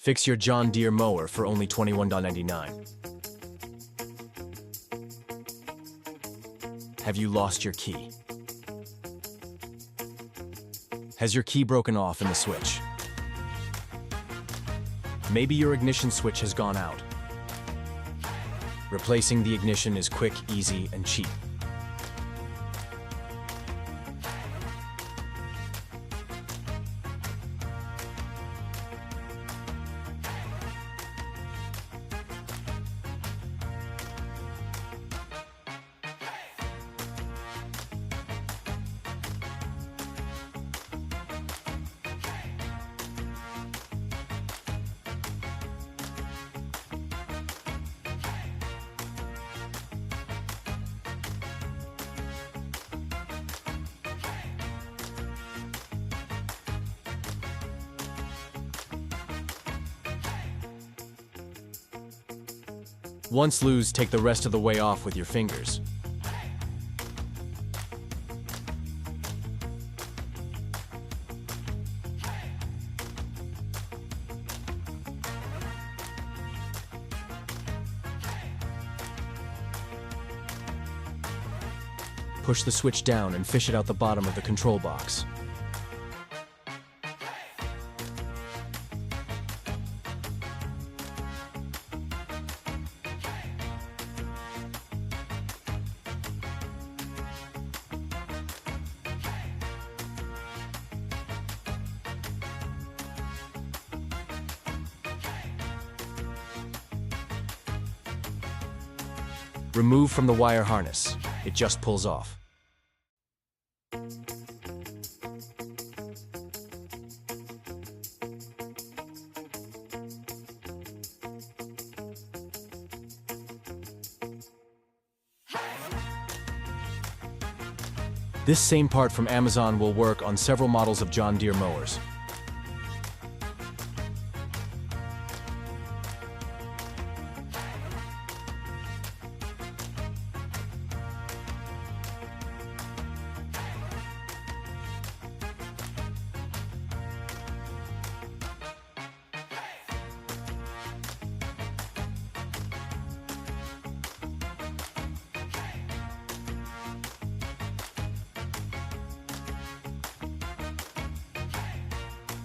Fix your John Deere mower for only $21.99. Have you lost your key? Has your key broken off in the switch? Maybe your ignition switch has gone out. Replacing the ignition is quick, easy, and cheap. Once loose, take the rest of the way off with your fingers. Push the switch down and fish it out the bottom of the control box. Remove from the wire harness. It just pulls off. This same part from Amazon will work on several models of John Deere mowers.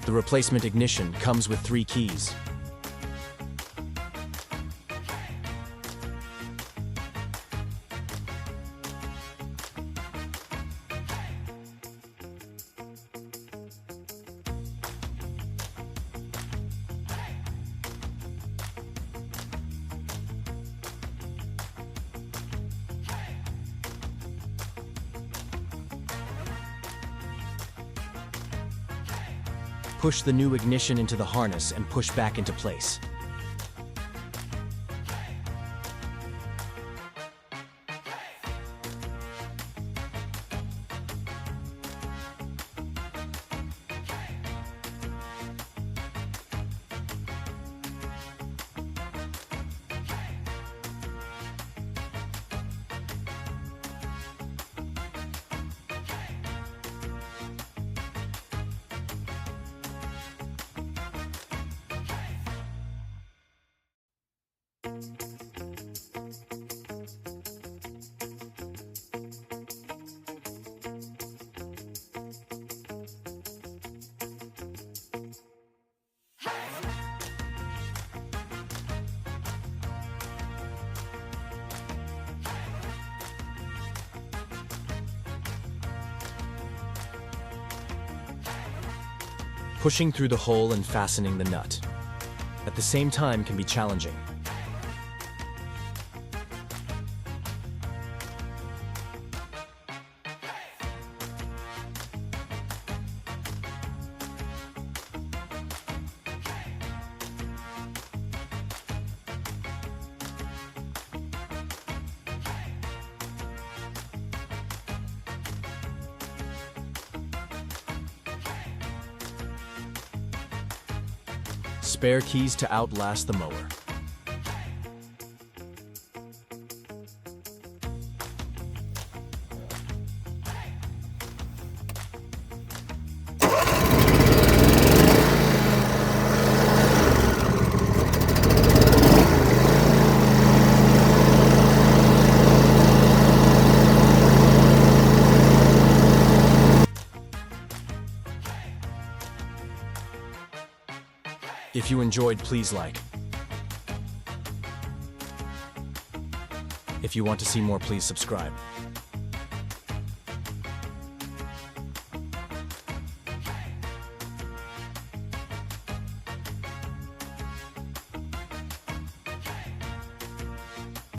The replacement ignition comes with 3 keys. Push the new ignition into the harness and push back into place. Pushing through the hole and fastening the nut. At the same time can be challenging. Spare keys to outlast the mower. If you enjoyed, please like. If you want to see more, please subscribe.